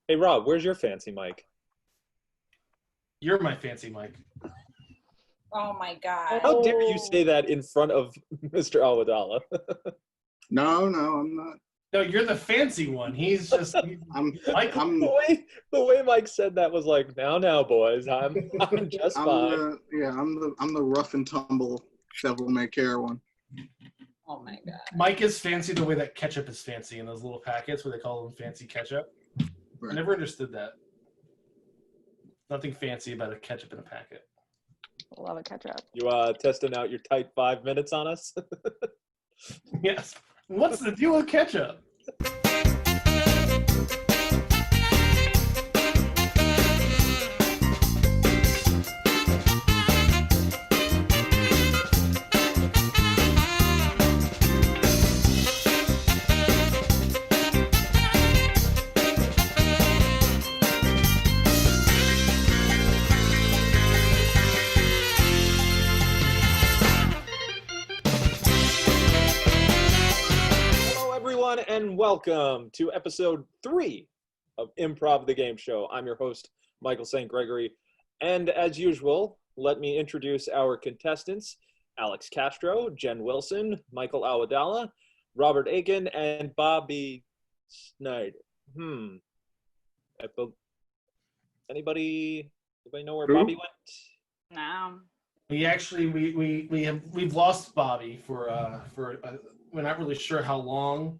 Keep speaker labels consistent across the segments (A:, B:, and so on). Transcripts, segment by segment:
A: Hey, Rob, where's your fancy mic?
B: You're my fancy mic.
C: Oh my God.
A: How dare you say that in front of Mr. Awadallah?
D: No, I'm not.
B: No, you're the fancy one. He's just Michael.
A: The way Mike said that was like, now, boys, I'm just fine.
D: I'm the rough and tumble devil may care one.
C: Oh my God.
B: Mike is fancy the way that ketchup is fancy in those little packets where they call them fancy ketchup.
D: Right.
B: I never understood that. Nothing fancy about a ketchup in a packet.
E: Love a ketchup.
A: You testing out your tight 5 minutes on us?
B: Yes. What's the deal with ketchup?
A: And welcome to episode 3 of Improv the Game Show. I'm your host, Michael St. Gregory. And as usual, let me introduce our contestants, Alex Castro, Jen Wilson, Michael Awadallah, Robert Aiken, and Bobby Snyder. Anybody know where Bobby went?
C: No.
B: We've lost Bobby for we're not really sure how long.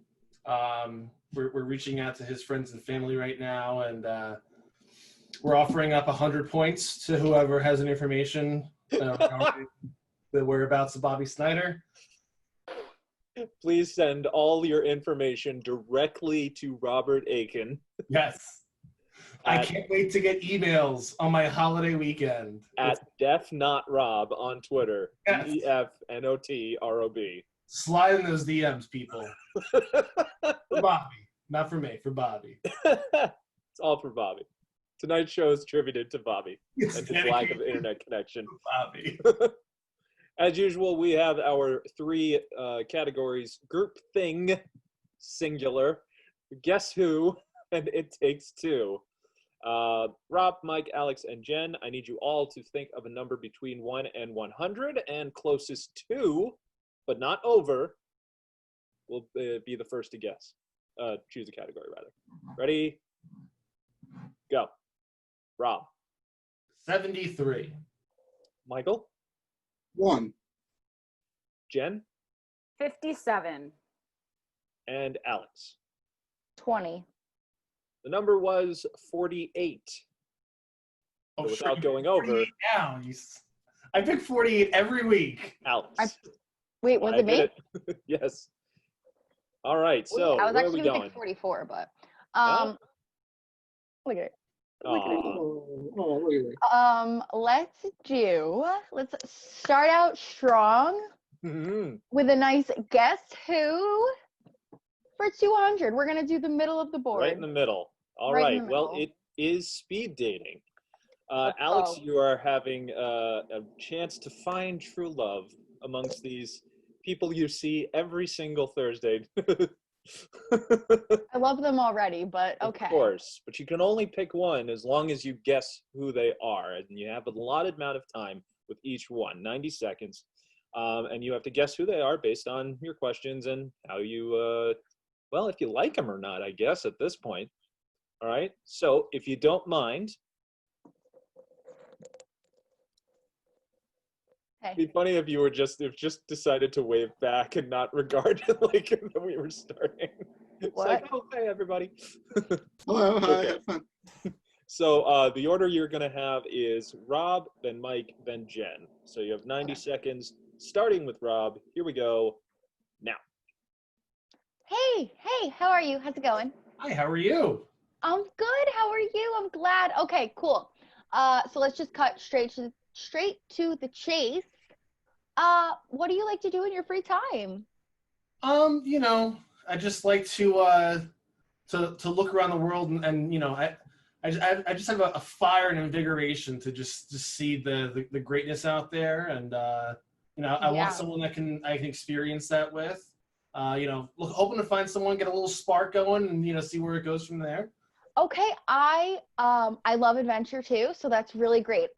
B: We're reaching out to his friends and family right now, and we're offering up 100 points to whoever has any information the whereabouts of Bobby Snyder.
A: Please send all your information directly to Robert Aiken.
B: Yes. I can't wait to get emails on my holiday weekend.
A: At DefNotRob on Twitter.
B: Yes.
A: DefNotrob.
B: Slide in those DMs, people. For Bobby. Not for me, for Bobby.
A: It's all for Bobby. Tonight's show is attributed to Bobby and his lack of internet connection.
B: Bobby.
A: As usual, we have our 3 categories: Group Thing, Singular, Guess Who, and It Takes Two. Rob, Mike, Alex, and Jen, I need you all to think of a number between 1 and 100, and closest to, but not over, will be the first to guess. Choose a category, rather. Ready? Go. Rob.
B: 73.
A: Michael.
D: 1.
A: Jen.
E: 57.
A: And Alex.
E: 20.
A: The number was 48.
B: Oh,
A: So without going over.
B: Now, I pick 48 every week.
A: Alex.
E: Wait, was it me?
A: Yes. All right, so
E: I was
A: where are we
E: actually
A: going?
E: going to pick 44, but
A: Oh.
E: look at it.
D: Oh, look at it.
E: Let's start out strong with a nice guess who for 200. We're going to do the middle of the board.
A: Right in the middle. All
E: Right
A: right.
E: in the
A: Well,
E: middle.
A: it is speed dating.
E: Let's
A: Alex,
E: go.
A: you are having a chance to find true love amongst these people you see every single Thursday.
E: I love them already, but okay.
A: Of course, but you can only pick one as long as you guess who they are, and you have a allotted amount of time with each one, 90 seconds, and you have to guess who they are based on your questions and how you, well, if you like them or not, I guess, at this point. All right, so if you don't mind,
E: Hey.
A: it'd be funny if you were just decided to wave back and not regard it like when we were starting. It's like, oh, hey, everybody.
D: Hello, hi,
A: Okay.
D: have fun.
A: So the order you're going to have is Rob, then Mike, then Jen. So you have 90 seconds, starting with Rob. Here we go. Now.
E: Hey, how are you? How's it going?
B: Hi, how are you?
E: I'm good. How are you? I'm glad. Okay, cool. So let's just cut straight to the chase. What do you like to do in your free time?
B: I just like to look around the world and I just have a fire and invigoration to just see the greatness out there, and I want someone I can experience that with. Hoping to find someone, get a little spark going, and see where it goes from there.
E: Okay, I love adventure too, so that's really great.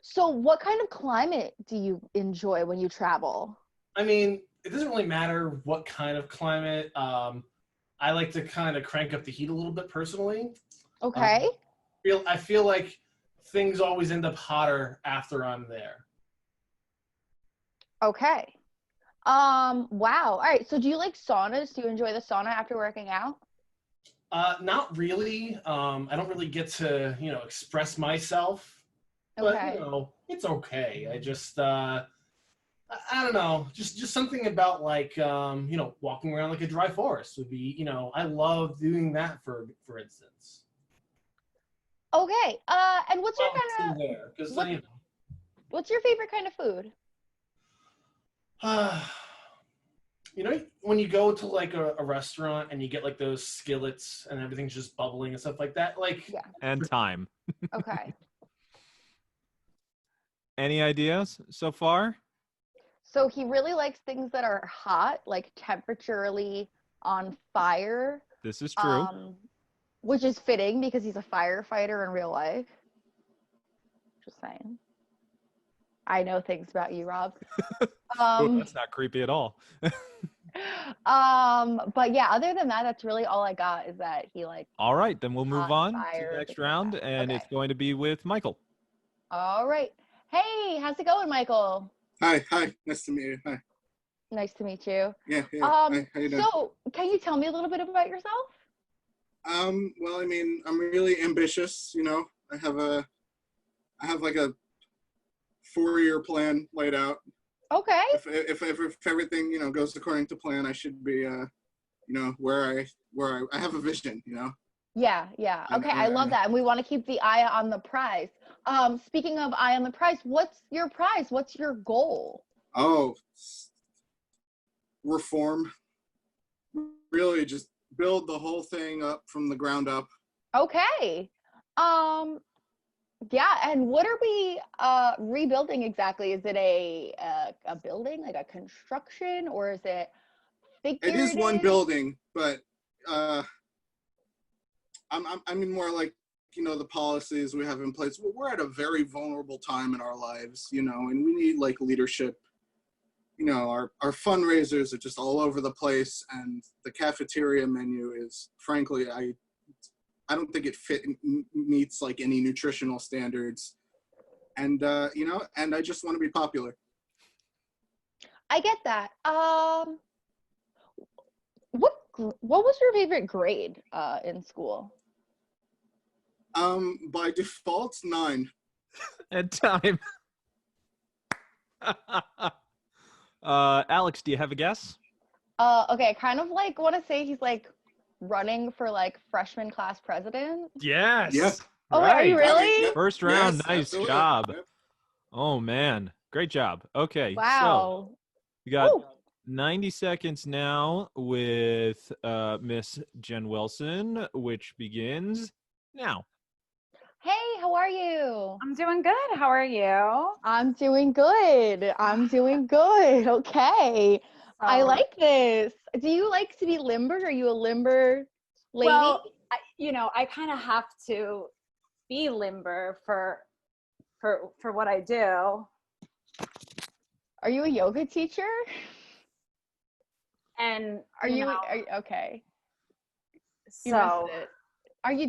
E: So what kind of climate do you enjoy when you travel?
B: I mean, it doesn't really matter what kind of climate. I like to kind of crank up the heat a little bit personally.
E: Okay.
B: I feel like things always end up hotter after I'm there.
E: Okay. Wow. All right. So do you like saunas? Do you enjoy the sauna after working out?
B: Not really. I don't really get to, express myself, but
E: Okay.
B: it's okay. I just, I don't know, just something about like, walking around like a dry forest would be, I love doing that for instance.
E: Okay. And what's your
B: Well, it's
E: kind
B: in there because
E: what what's your favorite kind of food?
B: when you go to like a restaurant and you get like those skillets and everything's just bubbling and stuff like that, like
E: Yeah.
A: And time.
E: Okay.
A: Any ideas so far?
E: So he really likes things that are hot, like temperaturally on fire.
A: This is true.
E: Which is fitting because he's a firefighter in real life. Just saying. I know things about you, Rob.
A: Oh, that's not creepy at all.
E: But yeah, other than that, that's really all I got is that he like
A: All right, then we'll move
E: hot
A: on to
E: fire,
A: the next
E: things like
A: round,
E: that.
A: and
E: Okay.
A: it's going to be with Michael.
E: All right. Hey, how's it going, Michael?
D: Hi, nice to meet you. Hi.
E: Nice to meet you.
D: Yeah. Hi, how you doing?
E: So can you tell me a little bit about yourself?
D: Well, I mean, I'm really ambitious, I have like a 4-year plan laid out.
E: Okay.
D: If everything, goes according to plan, I should be, where I have a vision,
E: Yeah. Okay, I love that. And we want to keep the eye on the prize. Speaking of eye on the prize, what's your prize? What's your goal?
D: Oh, reform. Really just build the whole thing up from the ground up.
E: Okay. Yeah, and what are we rebuilding exactly? Is it a building, like a construction, or is it
D: It is one
E: figurative?
D: building, but I mean more like the policies we have in place. We're at a very vulnerable time in our lives, and we need like leadership. Our fundraisers are just all over the place, and the cafeteria menu is, frankly, I don't think it meets like any nutritional standards, and and I just want to be popular.
E: I get that. What was your favorite grade in school?
D: By default, 9.
A: And time. Alex, do you have a guess?
E: Okay, I kind of like want to say he's like running for like freshman class president.
A: Yes.
D: Yes.
E: Oh, wait, are you
A: Right.
E: really?
D: Yep.
A: First round,
D: Yes,
A: nice
D: absolutely.
A: job.
D: Yep.
A: Oh man, great job. Okay, so
E: Wow.
A: we got
E: Ooh.
A: 90 seconds now with Miss Jen Wilson, which begins now.
E: Hey, how are you?
C: I'm doing good. How are you?
E: I'm doing good. Okay. I
C: So-
E: like this. Do you like to be limbered? Are you a limber lady?
C: Well, I kind of have to be limber for what I do.
E: Are you a yoga teacher?
C: And
E: Are you okay? You
C: so
E: missed it.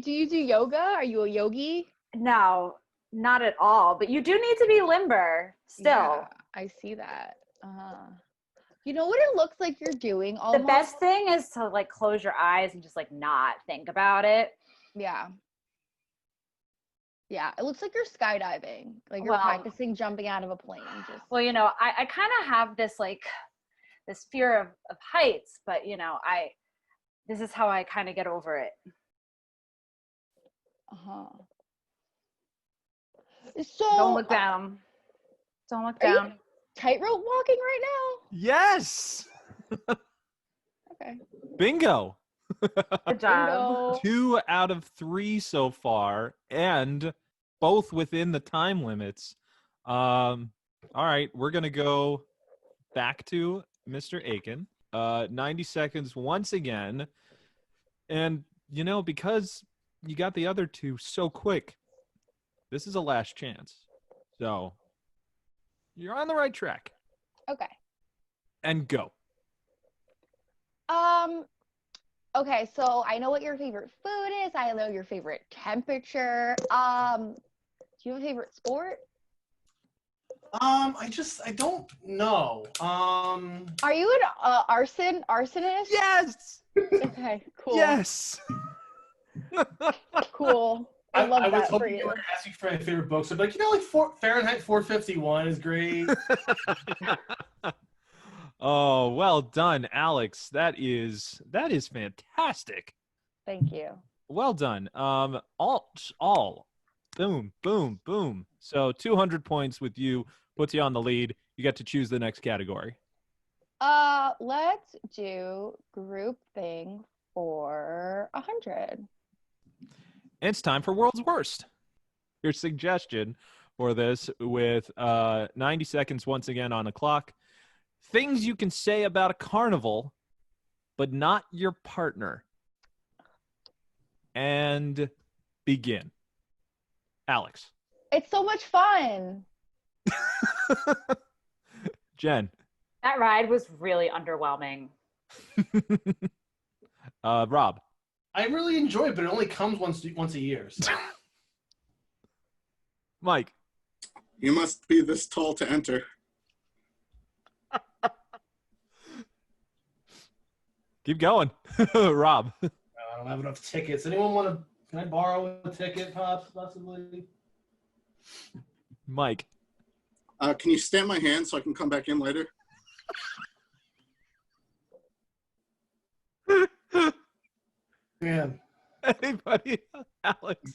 E: Do you do yoga? Are you a yogi?
C: no, not at all. But you do need to be limber still.
E: Yeah, I see that. You know what it looks like you're doing almost?
C: The best thing is to like close your eyes and just like not think about it.
E: Yeah. Yeah, it looks like you're skydiving. Like you're
C: Well-
E: practicing jumping out of a plane. Just
C: Well, I kind of have this fear of heights, but this is how I kind of get over it.
E: uh-huh. So
C: Don't look down. Don't look
E: Are you-
C: down.
E: tightrope walking right
A: Yes.
E: now? Okay.
A: Bingo.
C: Good job.
E: Bingo.
A: 2 out of 3 so far, and both within the time limits. All right, we're gonna go back to Mr. Aiken. 90 seconds once again, and because
F: you got the other two so quick. This is a last chance. So you're on the right track.
E: Okay.
F: And go.
E: Okay, so I know what your favorite food is. I know your favorite temperature. Do you have a favorite sport?
B: I don't know.
E: Are you an arsonist?
F: Yes.
E: Okay, cool.
F: Yes.
E: Cool. I love
B: was
E: that for
B: hoping you
E: you.
B: were asking for my favorite books. I'd be like, like Fahrenheit 451 is great.
F: Oh, well done, Alex. That is fantastic.
E: Thank you.
F: Well done. All. Boom, boom, boom. So 200 points with you puts you on the lead. You get to choose the next category.
E: Let's do group thing for 100.
F: It's time for World's Worst. Your suggestion for this with 90 seconds once again on the clock. Things you can say about a carnival, but not your partner. And begin. Alex.
E: It's so much fun.
F: Jen.
C: That ride was really underwhelming.
F: Rob.
B: I really enjoy it, but it only comes once a year. So.
F: Mike.
D: You must be this tall to enter.
F: Keep going. Rob.
B: I don't have enough tickets. Anyone want to? Can I borrow a ticket, possibly?
F: Mike.
D: Can you stamp my hand so I can come back in later?
B: Man.
F: Anybody? Alex.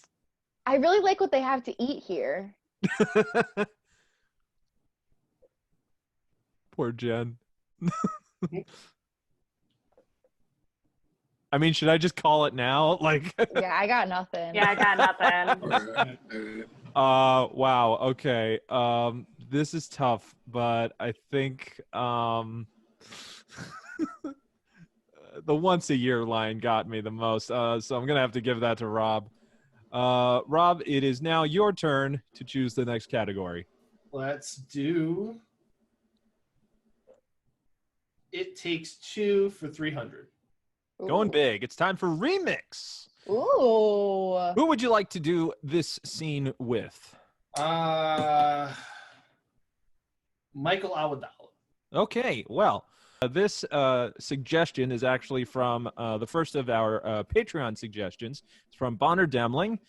E: I really like what they have to eat here.
F: Poor Jen. I mean, should I just call it now? Like,
E: Yeah, I got nothing.
C: Yeah, I got nothing.
F: wow. Okay. This is tough, but I think the once a year line got me the most. So I'm gonna have to give that to Rob. Rob, it is now your turn to choose the next category.
B: Let's do. It Takes Two for 300.
F: Going
E: Ooh.
F: big. It's time for remix.
E: Ooh.
F: Who would you like to do this scene with?
B: Michael Awadala.
F: Okay, well, this suggestion is actually from the first of our Patreon suggestions. It's from Bonner Demling.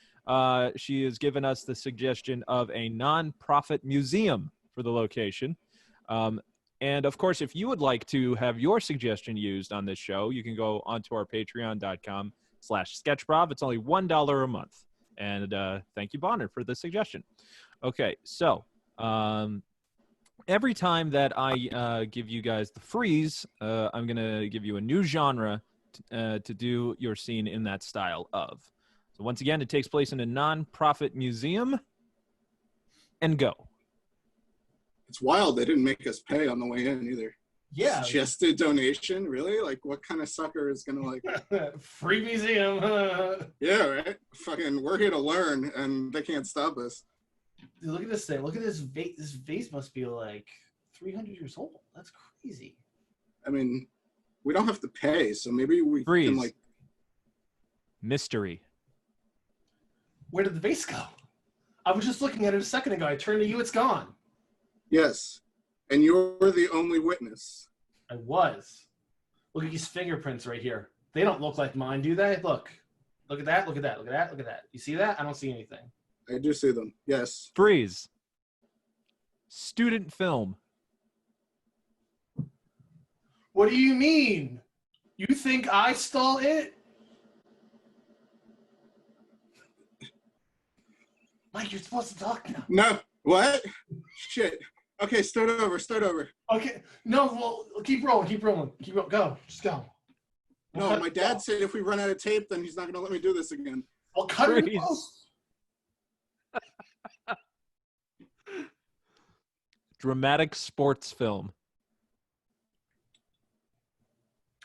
F: She has given us the suggestion of a non-profit museum for the location. And, of course, if you would like to have your suggestion used on this show, you can go onto our patreon.com/sketchprov. It's only $1 a month. And thank you, Bonner, for the suggestion. Okay, so every time that I give you guys the freeze, I'm going to give you a new genre to do your scene in that style of. So once again, it takes place in a non-profit museum. And go.
D: It's wild they didn't make us pay on the way in either.
B: Yeah.
D: It's just a donation, really? Like, what kind of sucker is gonna like?
B: Free museum.
D: Yeah, right. Fucking, we're here to learn, and they can't stop us.
B: Dude, look at this thing. Look at this vase. This vase must be like 300 years old. That's crazy.
D: I mean, we don't have to pay, so maybe we
F: Freeze.
D: can like.
F: Mystery.
B: Where did the vase go? I was just looking at it a second ago. I turned to you. It's gone.
D: Yes, and you're the only witness.
B: I was. Look at these fingerprints right here. They don't look like mine, do they? Look. Look at that. Look at that. Look at that. Look at that. You see that? I don't see anything.
D: I do see them. Yes.
F: Freeze. Student film.
B: What do you mean? You think I stole it? Mike, you're supposed to talk now.
D: No. What? Shit. Okay, start over. Start over.
B: Okay. No, well, keep rolling. Keep rolling. Keep rolling. Go. Just go.
D: No, my dad said if we run out of tape, then he's not going to let me do this again.
B: I'll cut it.
F: Freeze. Dramatic sports film.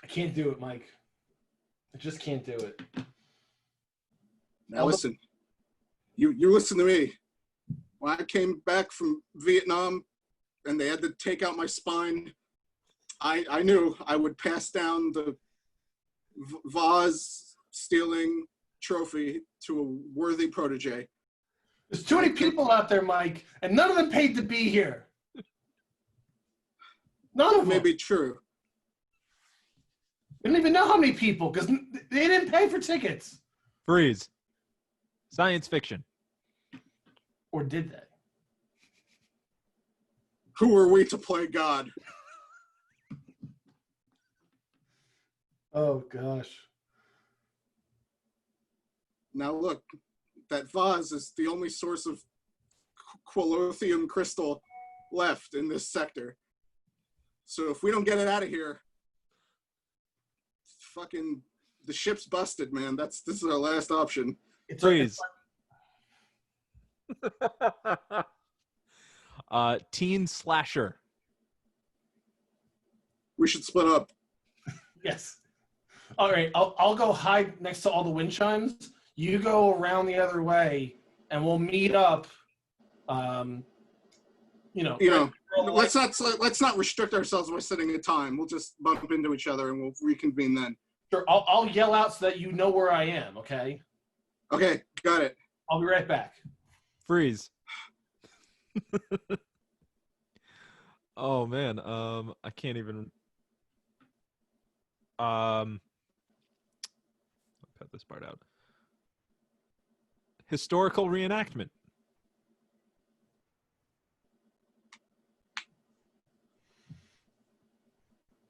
B: I can't do it, Mike. I just can't do it.
D: Now listen, you listen to me. When I came back from Vietnam and they had to take out my spine, I knew I would pass down the vase stealing trophy to a worthy protege.
B: There's too many people out there, Mike, and none of them paid to be here. None of them.
D: May be true.
B: We don't even know how many people because they didn't pay for tickets.
F: Freeze. Science fiction.
B: Or did they?
D: Who are we to play God?
B: Oh, gosh.
D: Now look, that vase is the only source of quilothium crystal left in this sector. So if we don't get it out of here, fucking the ship's busted, man. This is our last option.
F: Freeze. Teen slasher.
D: We should split up.
B: Yes. All right, I'll go hide next to all the wind chimes. You go around the other way, and we'll meet up.
D: Let's not restrict ourselves by setting a time. We'll just bump into each other and we'll reconvene then.
B: Sure, I'll yell out so that you know where I am. Okay.
D: Okay, got it.
B: I'll be right back.
F: Freeze. Oh man, I can't even. I'll cut this part out. Historical reenactment.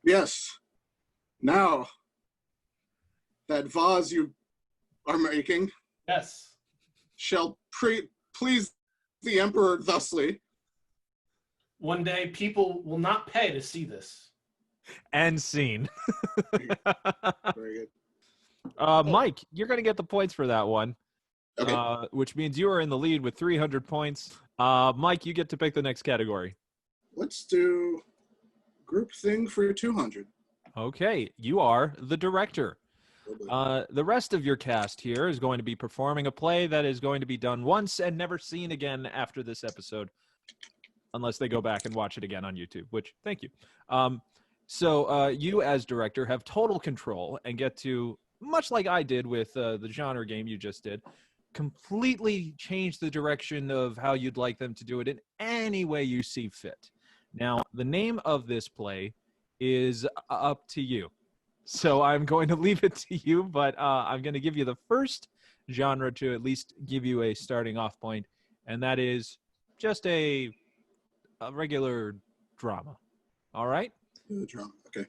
D: Yes. Now, that vase you are making,
B: Yes.
D: shall please the Emperor thusly.
B: One day, people will not pay to see this.
F: And scene.
D: Very good.
F: Mike, you're going to get the points for that one.
D: Okay.
F: Which means you are in the lead with 300 points. Mike, you get to pick the next category.
D: Let's do group thing for 200.
F: Okay, you are the director. The rest of your cast here is going to be performing a play that is going to be done once and never seen again after this episode, unless they go back and watch it again on YouTube, which, thank you. So you, as director, have total control and get to, much like I did with the genre game you just did, completely change the direction of how you'd like them to do it in any way you see fit. Now, the name of this play is up to you. So I'm going to leave it to you, but I'm going to give you the first genre to at least give you a starting off point, and that is just a regular drama. All right?
D: Drama. Okay.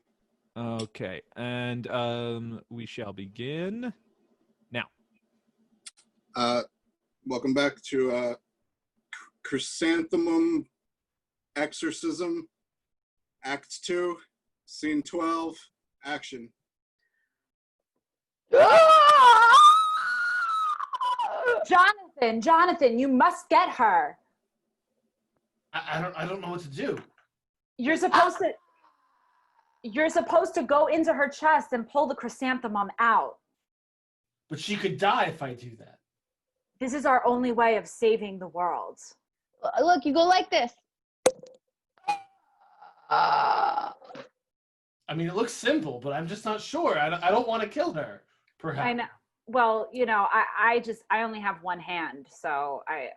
F: Okay, and we shall begin now.
D: Welcome back to Chrysanthemum Exorcism, Act 2, Scene 12, action.
C: Jonathan, you must get her.
B: I don't know what to do.
C: You're supposed to go into her chest and pull the chrysanthemum out.
B: But she could die if I do that.
C: This is our only way of saving the world.
E: Look, you go like this.
B: I mean, it looks simple, but I'm just not sure. I don't want to kill her, perhaps.
C: I know. Well, I only have one hand, so I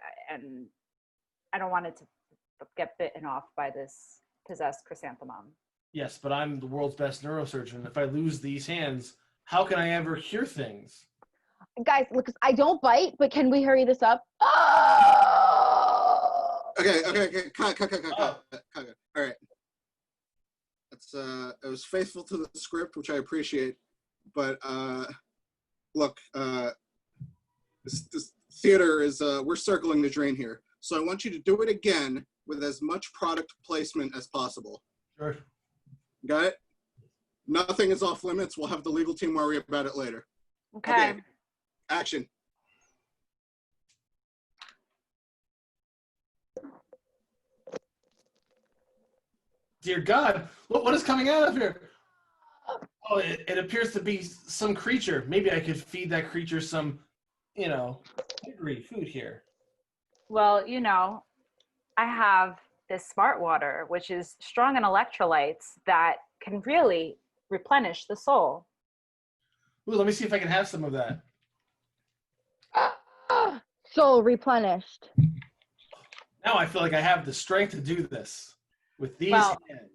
C: don't want it to get bitten off by this possessed chrysanthemum.
B: Yes, but I'm the world's best neurosurgeon. If I lose these hands, how can I ever cure things?
E: Guys, look, I don't bite, but can we hurry this up?
D: Okay. Cut.
B: Oh.
D: All right. That's it was faithful to the script, which I appreciate. But look, this theater is we're circling the drain here. So I want you to do it again with as much product placement as possible.
B: Sure.
D: Got it? Nothing is off limits. We'll have the legal team worry about it later.
C: Okay.
D: Action.
B: Dear God, what is coming out of here? Oh, it appears to be some creature. Maybe I could feed that creature some sugary food here.
C: Well, I have this smart water, which is strong in electrolytes that can really replenish the soul.
B: Ooh, let me see if I can have some of that.
E: Soul replenished.
B: Now I feel like I have the strength to do this with these
C: Well,
B: hands.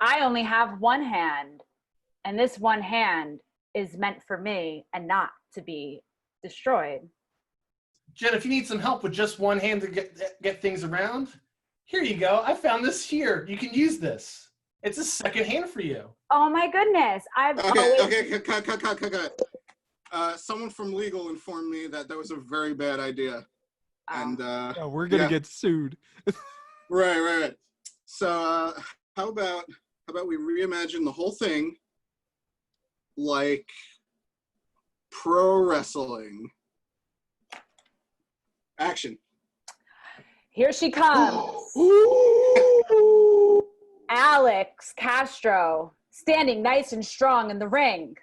C: I only have one hand, and this one hand is meant for me and not to be destroyed.
B: Jen, if you need some help with just one hand to get things around, here you go. I found this here. You can use this. It's a second hand for you.
C: Oh my goodness.
D: Okay, cut. Someone from legal informed me that was a very bad idea. And
F: we're gonna get sued.
D: Right. So how about we reimagine the whole thing like pro wrestling? Action.
C: Here she comes. Alex Castro, standing nice and strong in the ring.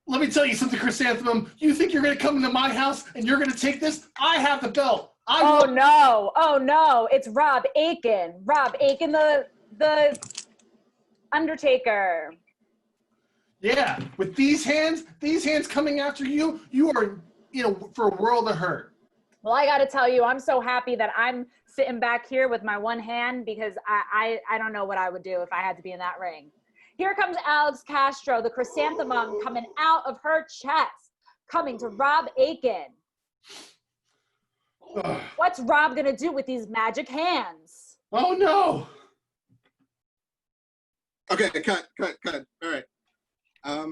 B: Let me tell you something, Chrysanthemum. You think you're going to come into my house and you're going to take this? I have the belt.
C: Oh no. It's Rob Aiken. Rob Aiken, the Undertaker.
B: Yeah, with these hands coming after you, you are, for a world of hurt.
C: Well, I got to tell you, I'm so happy that I'm sitting back here with my one hand because I don't know what I would do if I had to be in that ring. Here comes Alex Castro, the chrysanthemum coming out of her chest, coming to Rob Aiken. What's Rob going to do with these magic hands?
B: Oh, no.
D: Okay, cut. All right. I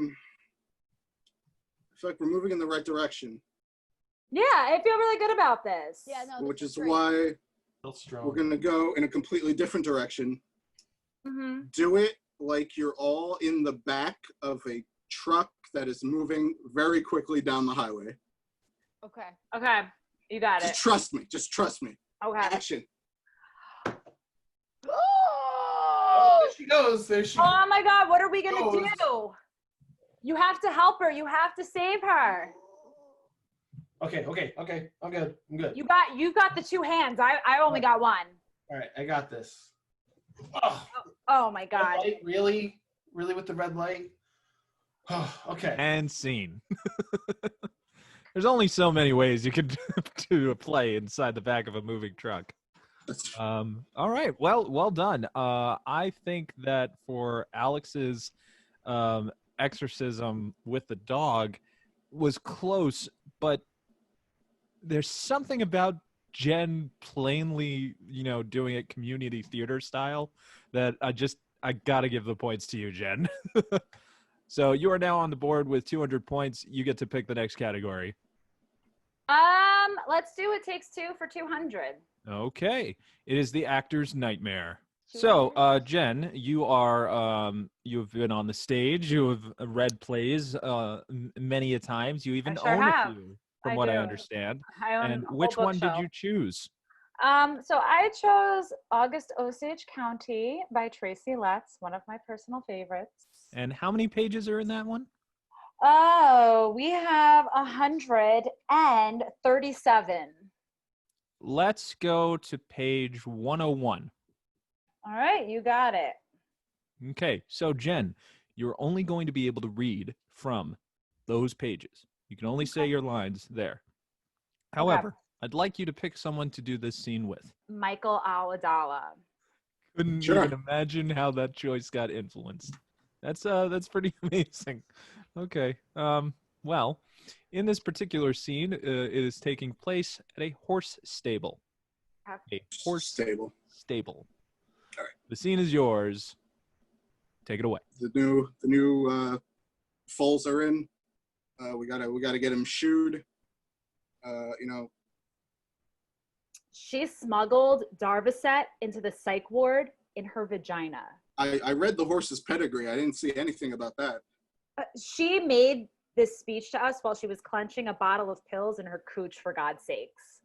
D: feel like we're moving in the right direction.
C: Yeah, I feel really good about this.
E: Yeah, no.
D: Which is why we're going to go in a completely different direction.
C: Mm-hmm.
D: Do it like you're all in the back of a truck that is moving very quickly down the highway.
C: Okay, you got it.
D: Just trust me.
C: Okay.
D: Action.
B: Oh, there she goes.
C: Oh my God, what are we gonna do? You have to help her. You have to save her.
B: Okay. I'm good.
C: You've got the two hands. I only got one.
B: All right, I got this.
C: Oh my God.
B: Red light? Really with the red light? Okay.
F: And scene. There's only so many ways you could do a play inside the back of a moving truck. All right. Well done. I think that for Alex's exorcism with the dog was close, but there's something about Jen plainly, doing it community theater style that I got to give the points to you, Jen. So you are now on the board with 200 points. You get to pick the next category.
C: Let's do It Takes Two for 200.
F: Okay. It is the actor's nightmare. So, Jen, you are you've been on the stage. You have read plays many a times. You even own a few, from what I understand. And which one did you choose?
C: So I chose August Osage County by Tracy Letts, one of my personal favorites.
F: And how many pages are in that one?
C: Oh, we have 137.
F: Let's go to page 101.
C: All right, you got it.
F: Okay, so Jen, you're only going to be able to read from those pages. You can only say your lines there. However, I'd like you to pick someone to do this scene with.
C: Michael Awadala.
F: Couldn't even imagine how that choice got influenced. That's pretty amazing. Okay. Well, in this particular scene, it is taking place at a horse stable. A horse stable.
D: All right.
F: The scene is yours. Take it away.
D: The new foals are in. We gotta get him shoed.
C: She smuggled Darvocet into the psych ward in her vagina.
D: I read the horse's pedigree. I didn't see anything about that.
C: She made this speech to us while she was clenching a bottle of pills in her cooch, for God's sakes.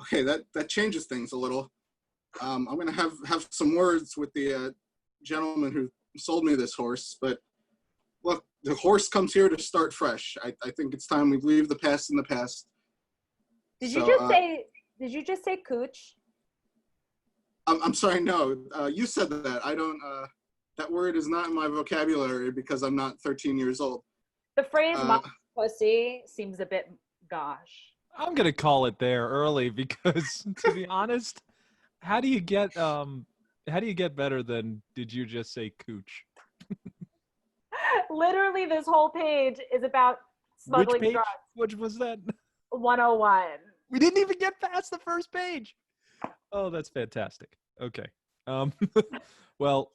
D: Okay, that changes things a little. I'm gonna have some words with the gentleman who sold me this horse, but look, the horse comes here to start fresh. I think it's time we leave the past in the past.
C: Did you just say cooch?
D: I'm sorry, no. You said that. I don't, that word is not in my vocabulary because I'm not 13 years old.
C: The phrase "mom pussy" seems a bit gosh.
F: I'm gonna call it there early because, to be honest, how do you get better than did you just say cooch?
C: Literally, this whole page is about smuggling
F: Which page?
C: drugs.
F: Which was that?
C: 101.
F: We didn't even get past the first page. Oh, that's fantastic. Okay. Well,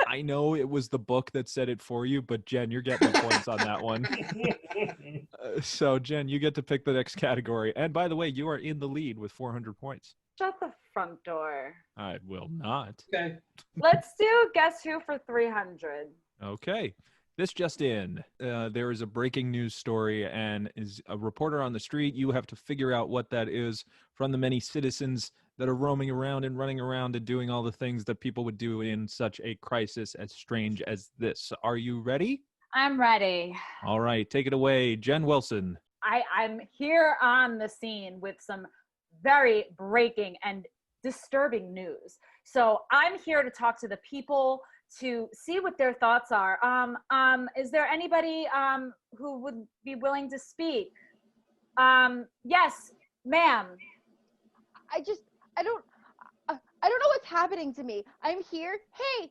F: I know it was the book that said it for you, but Jen, you're getting the points on that one. So, Jen, you get to pick the next category. And by the way, you are in the lead with 400 points.
C: Shut the front door.
F: I will not.
B: Okay.
C: Let's do Guess Who for 300.
F: Okay. This just in. There is a breaking news story, and is a reporter on the street. You have to figure out what that is from the many citizens that are roaming around and running around and doing all the things that people would do in such a crisis as strange as this. Are you ready?
C: I'm ready.
F: All right. Take it away, Jen Wilson.
C: I'm here on the scene with some very breaking and disturbing news. So I'm here to talk to the people to see what their thoughts are. Is there anybody who would be willing to speak? Yes, ma'am.
E: I don't know what's happening to me. I'm here. Hey,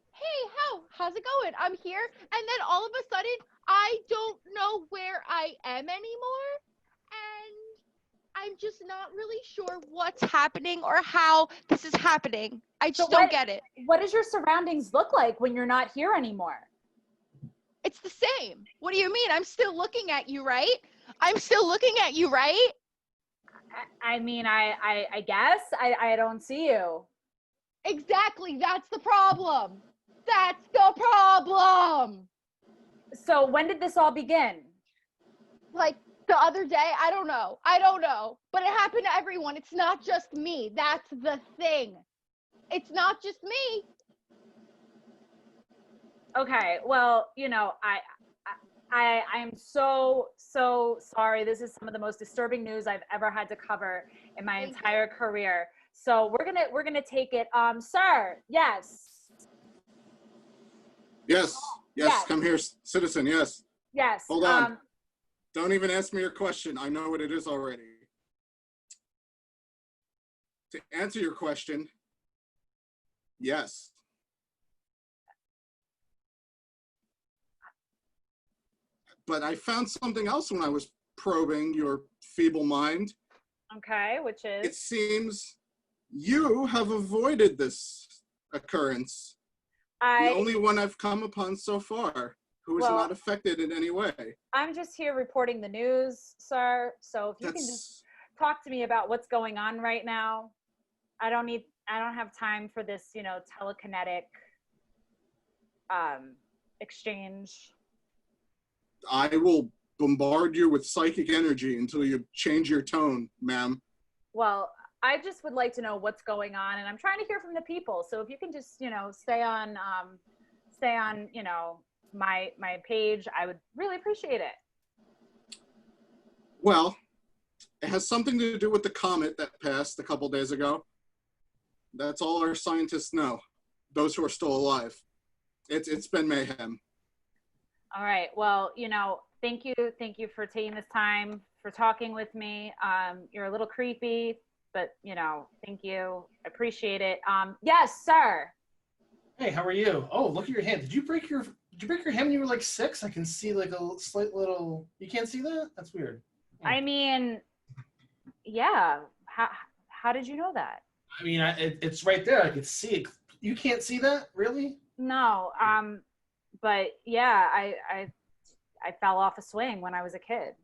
E: how's it going? I'm here. And then all of a sudden, I don't know where I am anymore. And I'm just not really sure what's happening or how this is happening. I just don't get it.
C: What does your surroundings look like when you're not here anymore?
E: It's the same. What do you mean? I'm still looking at you, right? I'm still looking at you, right?
C: I mean, I guess I don't see you.
E: Exactly. That's the problem. That's the problem.
C: So when did this all begin?
E: Like the other day, I don't know. But it happened to everyone. It's not just me. That's the thing. It's not just me.
C: Okay, well, you know, I'm so sorry. This is some of the most disturbing news I've ever had to cover in my entire career. So we're gonna take it. Sir, yes.
D: Yes, come here, citizen, yes.
C: Yes.
D: Hold on. Don't even ask me your question. I know what it is already. To answer your question, yes. But I found something else when I was probing your feeble mind.
C: Okay, which is?
D: It seems you have avoided this occurrence. The only one I've come upon so far who is not affected in any way.
C: I'm just here reporting the news, sir. So if you can just talk to me about what's going on right now. I don't have time for this, you know, telekinetic exchange.
D: I will bombard you with psychic energy until you change your tone, ma'am.
C: Well, I just would like to know what's going on, and I'm trying to hear from the people. So if you can just, you know, stay on, you know, my page, I would really appreciate it.
D: Well, it has something to do with the comet that passed a couple days ago. That's all our scientists know. Those who are still alive. It's been mayhem.
C: All right. Well, you know, thank you for taking this time, for talking with me. You're a little creepy, but you know, thank you. I appreciate it. Yes, sir.
B: Hey, how are you? Oh, look at your hand. Did you break your hand when you were like 6? I can see like a slight little. You can't see that? That's weird.
C: I mean, yeah. How did you know that?
B: I mean, it's right there. I could see it. You can't see that, really?
C: No. But yeah, I fell off a swing when I was a kid.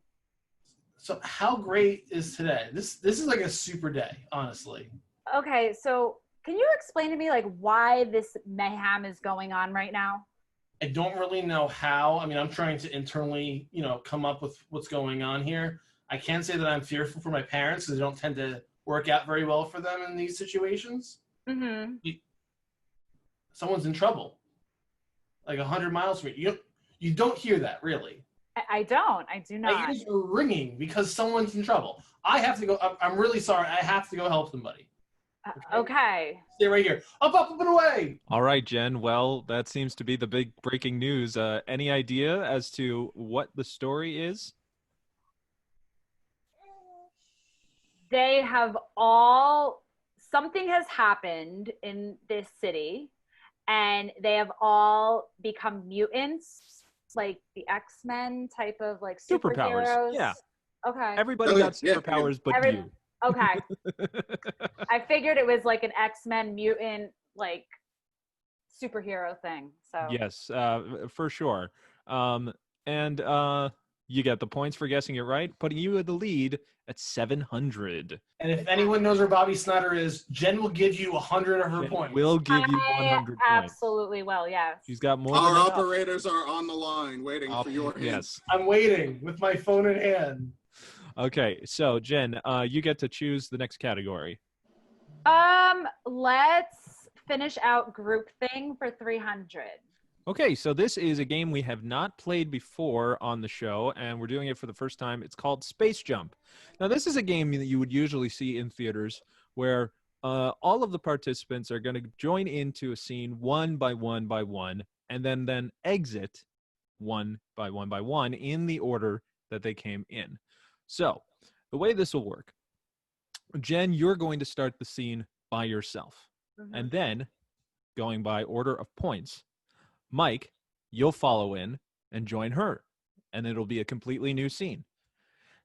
B: So how great is today? This is like a super day, honestly.
C: Okay, so can you explain to me like why this mayhem is going on right now?
B: I don't really know how. I mean, I'm trying to internally, you know, come up with what's going on here. I can say that I'm fearful for my parents because they don't tend to work out very well for them in these situations. Mm-hmm. Someone's in trouble. Like 100 miles from you. You don't hear that, really.
C: I don't. I do
B: My
C: not.
B: ears are ringing because someone's in trouble. I have to go. I'm really sorry. I have to go help somebody.
C: Okay.
B: Stay right here. Up, and away.
F: All right, Jen. Well, that seems to be the big breaking news. Any idea as to what the story is?
C: They have all, something has happened in this city, and they have all become mutants, like the X-Men type of like
F: Superpowers,
C: superheroes.
F: yeah.
C: Okay.
F: Everybody got superpowers but you.
C: Okay. I figured it was like an X-Men mutant like superhero thing. So
F: Yes, for sure. And you get the points for guessing it right, putting you in the lead at 700.
B: And if anyone knows where Bobby Snyder is, Jen will give you 100 of her
F: Jen
B: points.
F: will give you 100 points.
C: Absolutely will, yes.
F: She's got more
D: Our
F: than enough.
D: operators are on the line waiting for your hint.
F: Yes.
B: I'm waiting with my phone in hand.
F: Okay, so Jen, you get to choose the next category.
C: Let's finish out group thing for 300.
F: Okay, so this is a game we have not played before on the show, and we're doing it for the first time. It's called Space Jump. Now, this is a game that you would usually see in theaters where all of the participants are going to join into a scene one by one, and then exit one by one in the order that they came in. So, the way this will work, Jen, you're going to start the scene by yourself, and then, going by order of points, Mike, you'll follow in and join her, and it'll be a completely new scene.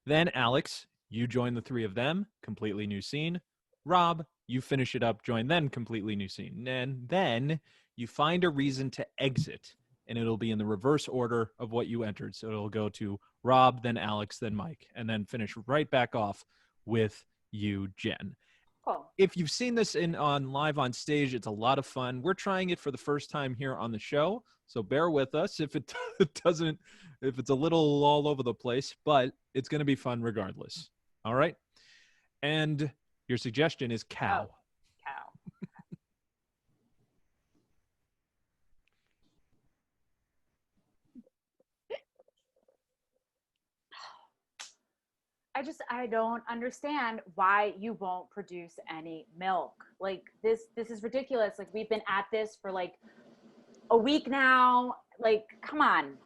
F: Then, Alex, you join the three of them, completely new scene. Rob, you finish it up, join them, completely new scene. And then you find a reason to exit, and it'll be in the reverse order of what you entered. So it'll go to Rob, then Alex, then Mike, and then finish right back off with you, Jen.
C: Cool.
F: If you've seen this on live on stage, it's a lot of fun. We're trying it for the first time here on the show, so bear with us if it doesn't, if it's a little all over the place, but it's going to be fun regardless. All right? And your suggestion is cow.
C: Oh, cow. I don't understand why you won't produce any milk. Like this is ridiculous. Like we've been at this for like a week now. Like, come on.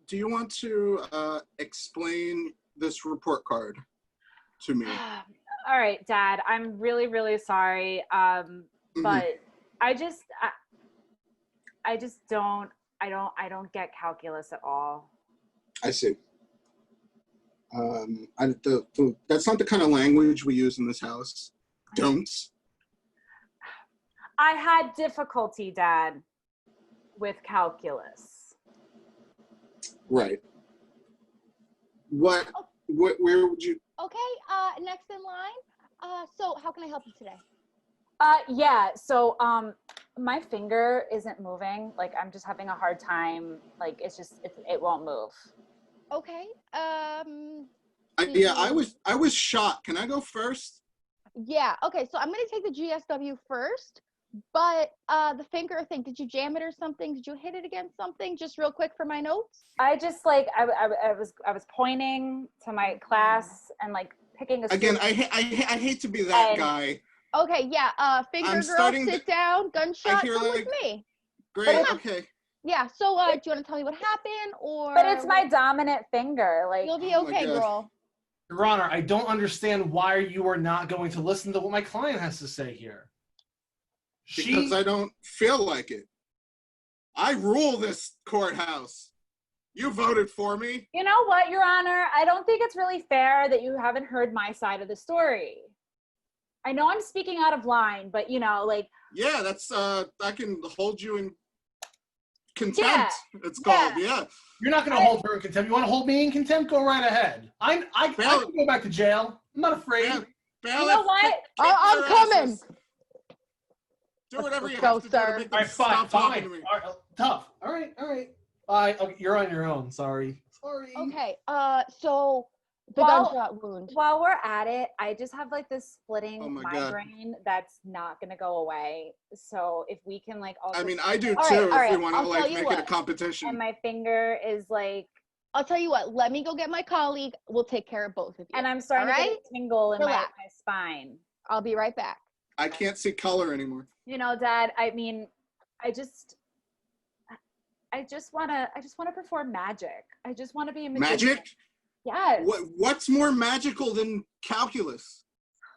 D: Do you want to explain this report card to me?
C: All right, Dad, I'm really, really sorry. But I don't get calculus at all.
D: I see. That's not the kind of language we use in this house. Don'ts.
C: I had difficulty, Dad, with calculus.
D: Right. Where would you?
E: Okay, next in line. So how can I help you today?
C: Yeah, so my finger isn't moving. Like I'm just having a hard time. Like it won't move.
E: Okay.
D: Yeah, I was shot. Can I go first?
E: Yeah. Okay. So I'm gonna take the GSW first, but the finger thing. Did you jam it or something? Did you hit it against something? Just real quick for my notes.
C: I just like I was pointing to my class and like picking a.
D: Again, I hate to be that guy.
E: Okay. Yeah. Finger girl, sit down. Gunshot. Come with me.
D: Great. Okay.
E: Yeah. So do you want to tell me what happened or?
C: But it's my dominant finger. Like
E: you'll be okay, girl.
B: Your Honor, I don't understand why you are not going to listen to what my client has to say here.
D: Because I don't feel like it. I rule this courthouse. You voted for me.
C: You know what, Your Honor? I don't think it's really fair that you haven't heard my side of the story. I know I'm speaking out of line, but you know, like.
D: Yeah, that's I can hold you in contempt. It's called. Yeah.
B: You're not going to hold her in contempt. You want to hold me in contempt? Go right ahead. I can go back to jail. I'm not afraid.
C: You know what?
E: I'm coming.
D: Do whatever you
E: Go,
D: have to do to make them stop talking to me.
B: All right, tough. All right. Okay, you're on your own. Sorry.
E: Okay. So the gunshot wound.
C: While we're at it, I just have like this splitting
D: Oh my God.
C: migraine that's not gonna go away. So if we can like also
D: I mean, I do
E: All
D: too.
E: right,
D: If we
E: I'll
D: want to
E: tell
D: like
E: you
D: make it a
E: what.
D: competition.
C: and my finger is like,
E: I'll tell you what. Let me go get my colleague. We'll take care of both of you.
C: and I'm starting to get
E: Alright?
C: a tingle in my
E: Relax.
C: spine.
E: I'll be right back.
D: I can't see color anymore.
C: You know, Dad, I mean, I just wanna perform magic. I just wanna be a magician.
D: Magic?
C: Yes.
D: What's more magical than calculus?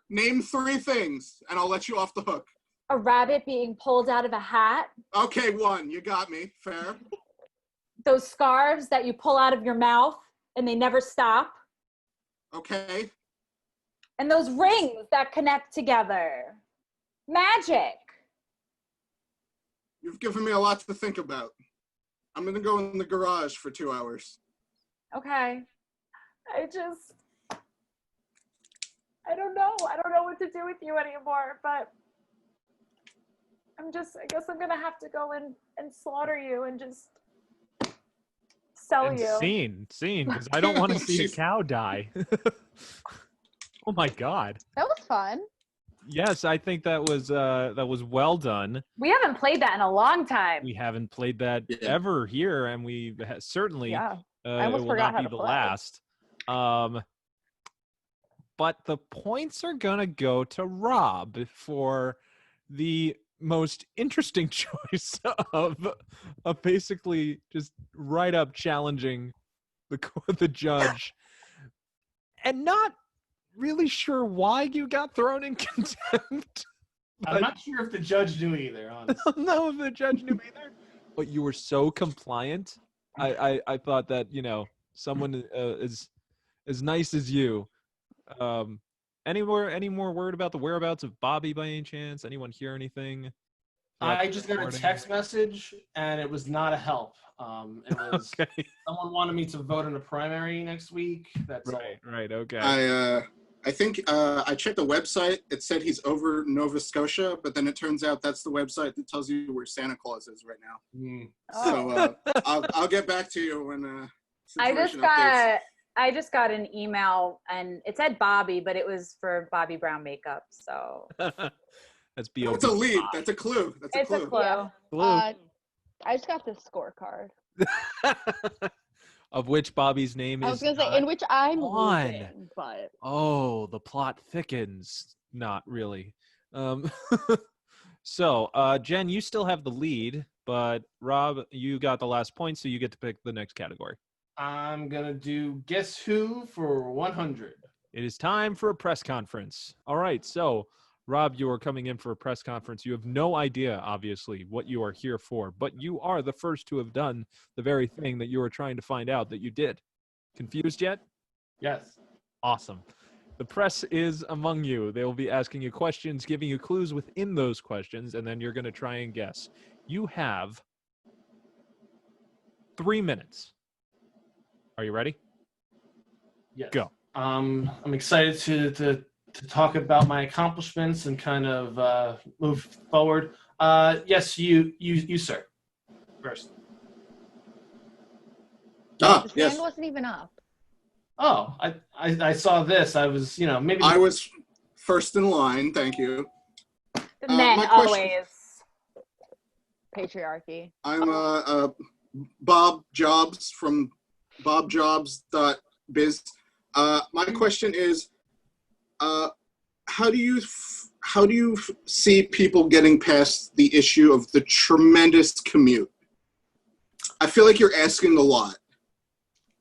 D: Name 3 things, and I'll let you off the hook.
C: A rabbit being pulled out of a hat.
D: Okay, 1. You got me. Fair.
C: Those scarves that you pull out of your mouth and they never stop.
D: Okay.
C: And those rings that connect together. Magic.
D: You've given me a lot to think about. I'm going to go in the garage for 2 hours.
C: Okay. I don't know. I don't know what to do with you anymore, but I guess I'm going to have to go and slaughter you and just sell
F: And
C: you.
F: Scene, because I don't want to see a cow die. Oh my God.
E: That was fun.
F: Yes, I think that was well done.
C: We haven't played that in a long time.
F: We haven't played that
D: Yeah.
F: ever here, and we certainly
E: Yeah. I
F: it
E: almost
F: will
E: forgot
F: not
E: how
F: be
E: to
F: the
E: play.
F: last. But the points are gonna go to Rob for the most interesting choice of basically just right up challenging the judge, and not really sure why you got thrown in contempt.
B: I'm not sure if the judge knew either, honestly.
F: I don't know if the judge knew either, but you were so compliant. I thought that, you know, someone as nice as you. Any more word about the whereabouts of Bobby by any chance? Anyone hear anything?
B: I just got a text message, and it was not a help. It was
F: Okay.
B: someone wanted me to vote in a primary next week. That's all.
F: Right. Okay.
D: I think I checked the website. It said he's over Nova Scotia, but then it turns out that's the website that tells you where Santa Claus is right now.
B: Mm.
D: So I'll get back to you when
C: I
D: situation updates.
C: just got an email and it said Bobby, but it was for Bobby Brown makeup. So
F: That's B.O.
D: That's a lead. That's a clue. That's a
C: it's
D: clue.
C: a clue.
E: Yeah.
F: Clue.
E: I just got the scorecard.
F: Of which Bobby's name
E: I
F: is
E: was gonna say
F: not
E: in which I'm
F: on.
E: losing, but
F: Oh, the plot thickens. Not really. So, Jen, you still have the lead, but Rob, you got the last point, so you get to pick the next category.
B: I'm gonna do Guess Who for 100.
F: It is time for a press conference. All right, so Rob, you are coming in for a press conference. You have no idea, obviously, what you are here for, but you are the first to have done the very thing that you were trying to find out that you did. Confused yet?
B: Yes.
F: Awesome. The press is among you. They will be asking you questions, giving you clues within those questions, and then you're going to try and guess. You have 3 minutes. Are you ready?
B: Yes.
F: Go.
B: I'm excited to talk about my accomplishments and kind of move forward. Yes, you sir. First.
E: the
D: Yes.
E: stand wasn't even up.
B: Oh, I saw this. I was, maybe.
D: I was first in line. Thank you.
C: The men
D: my question-
C: always.
E: Patriarchy.
D: I'm Bob Jobs from bobjobs.biz. My question is, how do you see people getting past the issue of the tremendous commute? I feel like you're asking a lot.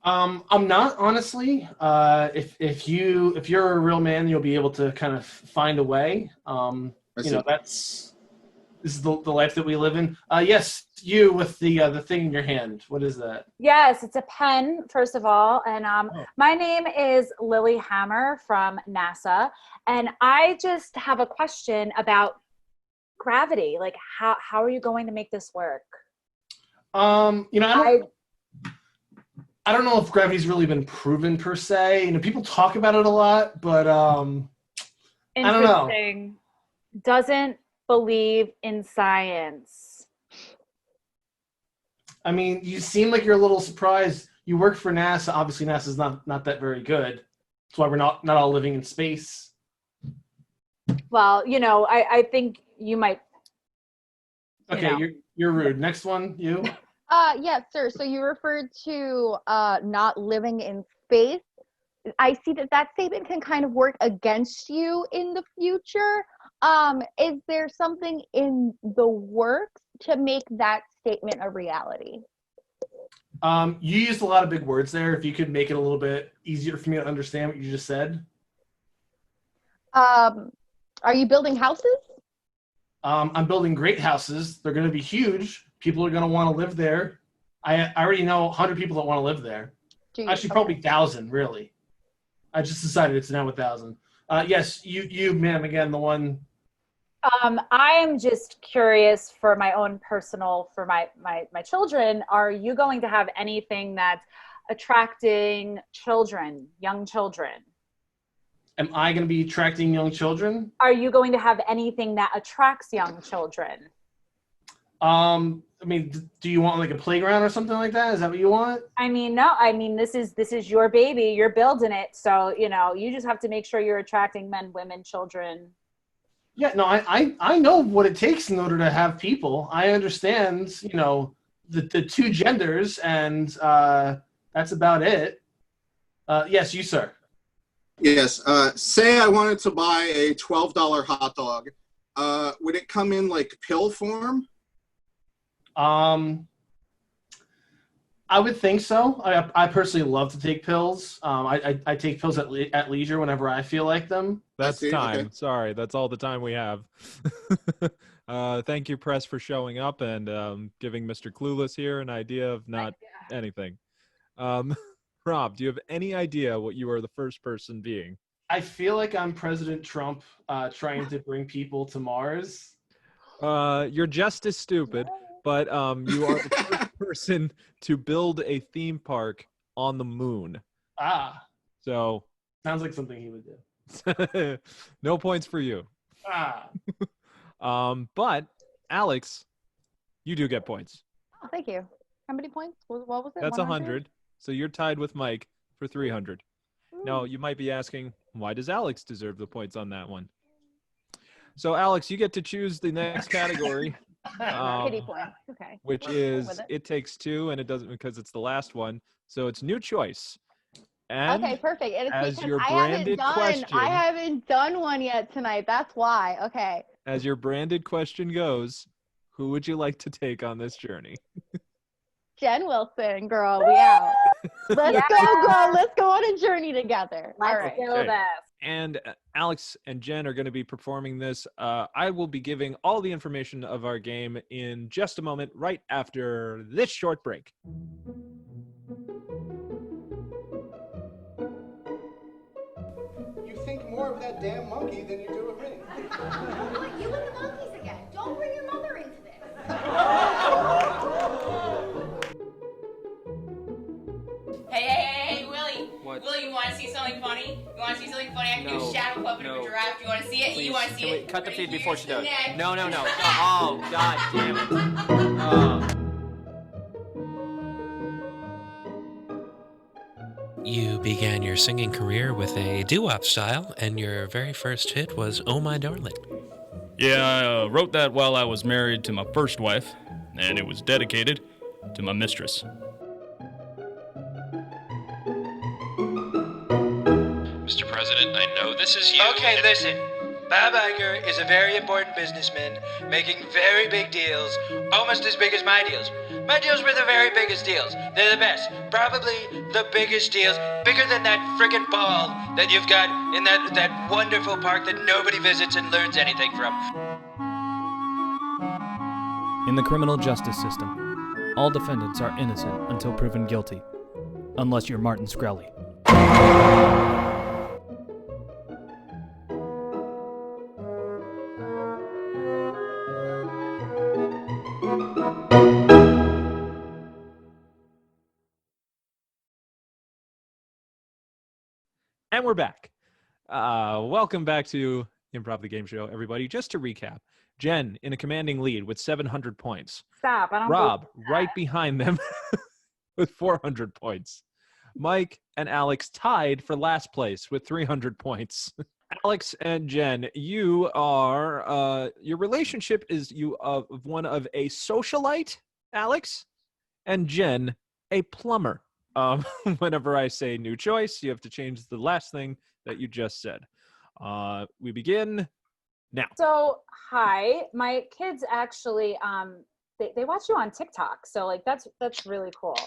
B: I'm not, honestly. If you're a real man, you'll be able to kind of find a way. This is the life that we live in. Yes, you with the thing in your hand. What is that?
C: Yes, it's a pen, first of all. And my name is Lily Hammer from NASA. And I just have a question about gravity. Like, how are you going to make this work?
B: I don't know if gravity's really been proven per se. People talk about it a lot, but I don't know.
C: Interesting. Doesn't believe in science.
B: I mean, you seem like you're a little surprised. You work for NASA. Obviously, NASA's not that very good. That's why we're not all living in space.
C: Well, I think you might.
B: Okay, you're rude. Next one, you.
E: Yes, sir. So you referred to not living in space. I see that statement can kind of work against you in the future. Is there something in the works to make that statement a reality?
B: You used a lot of big words there. If you could make it a little bit easier for me to understand what you just said.
E: Are you building houses?
B: I'm building great houses. They're going to be huge. People are going to want to live there. I already know 100 people that want to live there. Actually, probably 1,000, really. I just decided it's now 1,000. Yes, you, ma'am, again, the one.
C: I am just curious for my own personal, for my children, are you going to have anything that's attracting children, young children?
B: Am I going to be attracting young children?
C: Are you going to have anything that attracts young children?
B: I mean, do you want like a playground or something like that? Is that what you want?
C: I mean, no. I mean, this is your baby. You're building it, so you just have to make sure you're attracting men, women, children.
B: Yeah, no, I know what it takes in order to have people. I understand, the two genders, and that's about it. Yes, you, sir.
D: Yes. Say I wanted to buy a $12 hot dog. Would it come in like pill form?
B: I would think so. I personally love to take pills. I take pills at leisure whenever I feel like them.
F: That's time.
D: Okay.
F: Sorry, that's all the time we have. Thank you, press, for showing up and giving Mr. Clueless here an idea of not anything. Rob, do you have any idea what you are the first person being?
B: I feel like I'm President Trump trying to bring people to Mars.
F: You're just as stupid, but you are the first person to build a theme park on the moon. So
B: sounds like something he would do.
F: No points for you. But Alex, you do get points.
E: Oh, thank you. How many points? What was it?
F: That's 100. So you're tied with Mike for 300. Now, you might be asking, why does Alex deserve the points on that one? So, Alex, you get to choose the next category.
E: Pity point. Okay.
F: Which is It Takes Two, and it doesn't because it's the last one. So it's new choice. And
E: okay, perfect. And it's
F: as
E: because
F: your branded
E: I haven't done one yet tonight. That's why. Okay.
F: As your branded question goes, who would you like to take on this journey?
E: Jen Wilson, girl, we out. Let's go, girl. Let's go on a journey together.
C: Let's do this.
F: And Alex and Jen are going to be performing this. I will be giving all the information of our game in just a moment, right after this short break.
G: You think more of that damn monkey than you do of me.
H: You and the monkeys again. Don't bring your mother into this.
I: Hey, Willie.
J: What?
I: Willie, you want to see something funny? You want to see something funny? I can do a shadow puppet of a giraffe. You want to see it?
J: Please,
I: You want to see
J: can
I: it?
J: we cut the feed before she does?
I: Neck.
J: No. Oh, God damn it. Oh.
K: You began your singing career with a doo-wop style, and your very first hit was Oh My Darling.
L: Yeah, I wrote that while I was married to my first wife, and it was dedicated to my mistress.
K: Mr. President, I know this is you.
M: Okay, listen. Bob Iger is a very important businessman making very big deals, almost as big as my deals. My deals were the very biggest deals. They're the best. Probably the biggest deals, bigger than that friggin' ball that you've got in that wonderful park that nobody visits and learns anything from.
N: In the criminal justice system, all defendants are innocent until proven guilty, unless you're Martin Shkreli.
F: And we're back. Welcome back to Improv the Game Show, everybody. Just to recap, Jen in a commanding lead with 700 points.
C: Stop. I don't
F: Rob right behind them with 400 points. Mike and Alex tied for last place with 300 points. Alex and Jen, you are your relationship is one of a socialite, Alex, and Jen, a plumber. Whenever I say new choice, you have to change the last thing that you just said. We begin now.
C: So, hi, my kids actually they watch you on TikTok. So like that's really cool.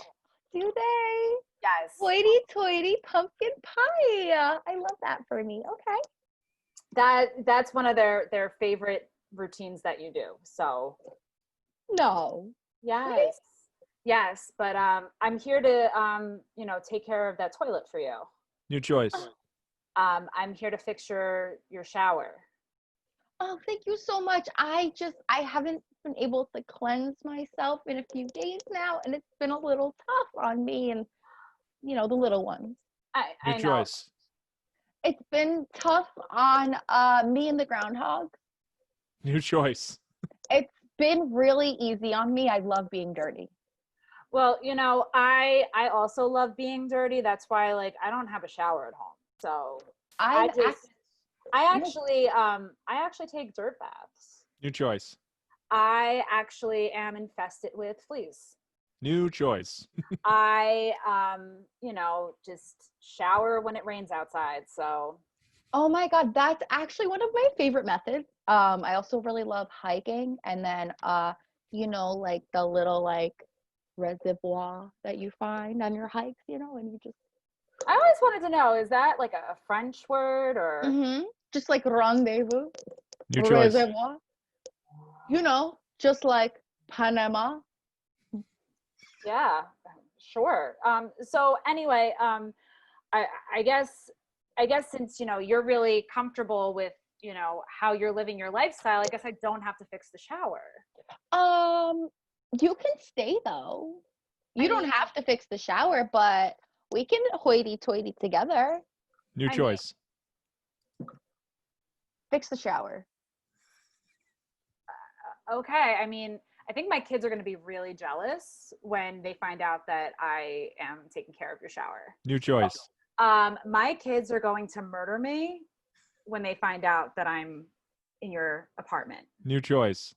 E: Do they?
C: Yes.
E: Hoity-toity pumpkin pie. I love that for me. Okay.
C: That's one of their favorite routines that you do. So
E: No.
C: yes.
E: Really?
C: Yes, but I'm here to take care of that toilet for you.
F: New choice.
C: I'm here to fix your shower.
E: Oh, thank you so much. I haven't been able to cleanse myself in a few days now, and it's been a little tough on me and the little ones.
F: New
C: I know.
F: choice.
E: It's been tough on me and the groundhog.
F: New choice.
E: It's been really easy on me. I love being dirty.
C: Well, I also love being dirty. That's why like I don't have a shower at home. So I actually take dirt baths.
F: New choice.
C: I actually am infested with fleas.
F: New choice.
C: I just shower when it rains outside. So
E: Oh my God, that's actually one of my favorite methods. I also really love hiking, and then like the little like reservoir that you find on your hikes, and you just
C: I always wanted to know, is that like a French word or
E: just like rendezvous,
F: New choice.
E: reservoir, just like Panama.
C: Yeah, sure. So anyway, I guess since you're really comfortable with how you're living your lifestyle, I guess I don't have to fix the shower.
E: You can stay though. You don't have to fix the shower, but we can hoity-toity together.
F: New choice.
E: Fix the shower.
C: Okay. I mean, I think my kids are going to be really jealous when they find out that I am taking care of your shower.
F: New choice.
C: My kids are going to murder me when they find out that I'm in your apartment.
F: New choice.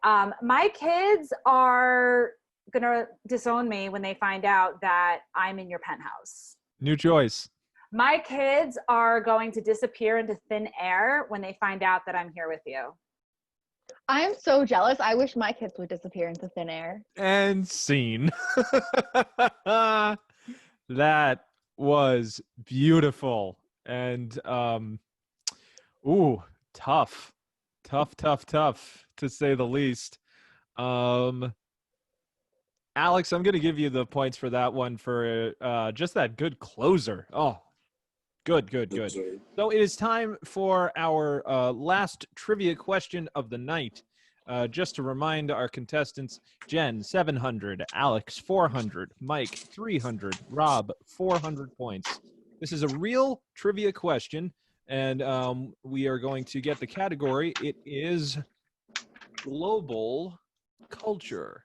C: My kids are going to disown me when they find out that I'm in your penthouse.
F: New choice.
C: My kids are going to disappear into thin air when they find out that I'm here with you.
E: I am so jealous. I wish my kids would disappear into thin air.
F: And scene. That was beautiful. And tough to say the least. Alex, I'm going to give you the points for that one for just that good closer. Oh, good. So it is time for our last trivia question of the night. Just to remind our contestants, Jen, 700, Alex, 400, Mike, 300, Rob, 400 points. This is a real trivia question, and we are going to get the category. It is global culture.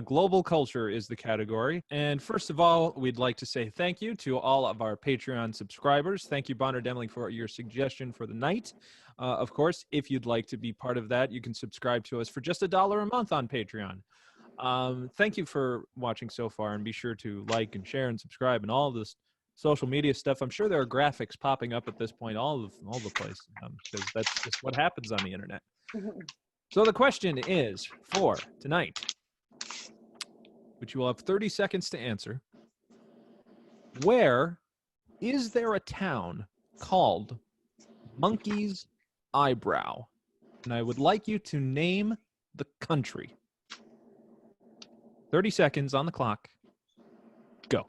F: Global culture is the category. And first of all, we'd like to say thank you to all of our Patreon subscribers. Thank you, Bonner Demling, for your suggestion for the night. Of course, if you'd like to be part of that, you can subscribe to us for just $1 a month on Patreon. Thank you for watching so far, and be sure to like and share and subscribe and all this social media stuff. I'm sure there are graphics popping up at this point all the place, because that's just what happens on the internet. So the question is for tonight, which you will have 30 seconds to answer. Where is there a town called Monkey's Eyebrow? And I would like you to name the country. 30 seconds on the clock. Go.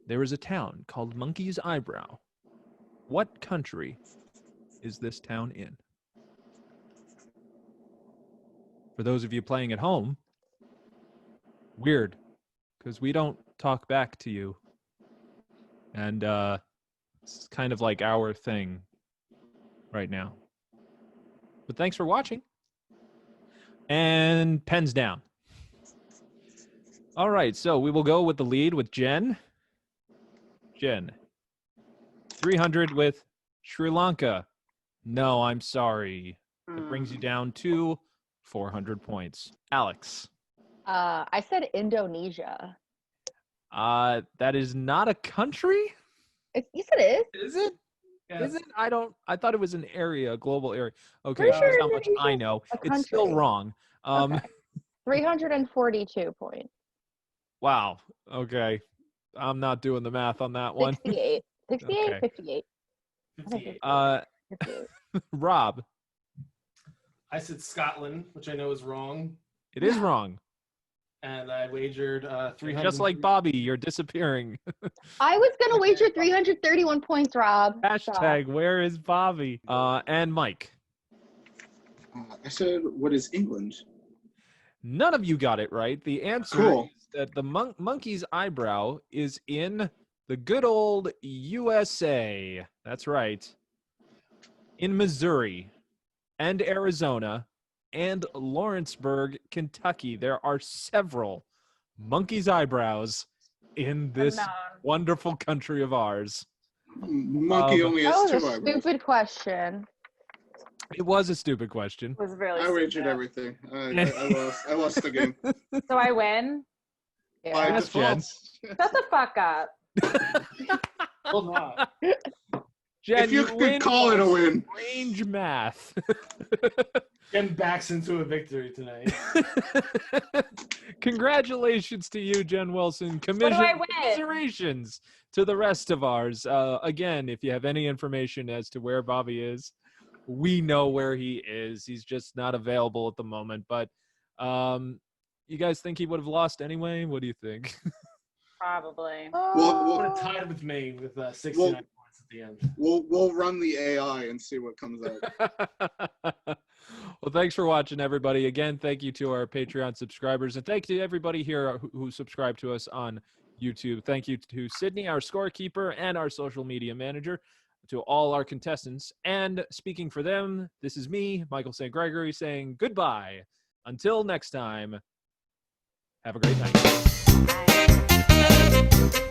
F: There is a town called Monkey's Eyebrow. What country is this town in? For those of you playing at home, weird, because we don't talk back to you. And it's kind of like our thing right now. But thanks for watching. And pens down. All right, so we will go with the lead with Jen. Jen. 300 with Sri Lanka. No, I'm sorry. It brings you down to 400 points. Alex.
E: I said Indonesia.
F: That is not a country?
E: Yes, it is.
F: Is it?
B: Yes.
F: Is it? I thought it was an area, a global area. Okay,
E: Pretty
F: here's
E: sure
F: how much I know.
E: a
F: It's still
E: country.
F: wrong.
E: Okay. 342 points.
F: Wow. Okay. I'm not doing the math on that one.
E: 68. 68,
F: Okay.
E: 58.
B: 58.
E: 58.
F: Rob.
B: I said Scotland, which I know is wrong,
F: It is wrong.
B: and I wagered 300.
F: Just like Bobby, you're disappearing.
E: I was going to wager 331 points, Rob.
F: Hashtag where is Bobby? And Mike.
D: I said, what is England?
F: None of you got it right. The answer is that the monkey's eyebrow is in the good old USA. That's right. In Missouri and Arizona and Lawrenceburg, Kentucky, there are several monkey's eyebrows in this wonderful country of ours.
D: Monkey only has 2 eyebrows.
E: That was a stupid question.
F: It was a stupid question.
C: It was really
D: I wagered everything. I lost the game.
C: So I win?
D: By
F: Yes,
D: default.
C: Shut the fuck up.
B: Hold on.
F: Jen,
D: If you
F: win
D: could call it a win.
F: Strange math.
B: Jen backs into a victory tonight.
F: Congratulations to you, Jen Wilson. Commiserations to the rest of ours. Again, if you have any information as to where Bobby is, we know where he is. He's just not available at the moment. But you guys think he would have lost anyway? What do you think?
C: Probably.
B: Would have tied with me with 69 points at the end.
D: We'll run the AI and see what comes out.
F: Well, thanks for watching, everybody. Again, thank you to our Patreon subscribers, and thank you to everybody here who subscribe to us on YouTube. Thank you to Sydney, our scorekeeper, and our social media manager, to all our contestants. And speaking for them, this is me, Michael St. Gregory, saying goodbye. Until next time, have a great night.
C: Bye.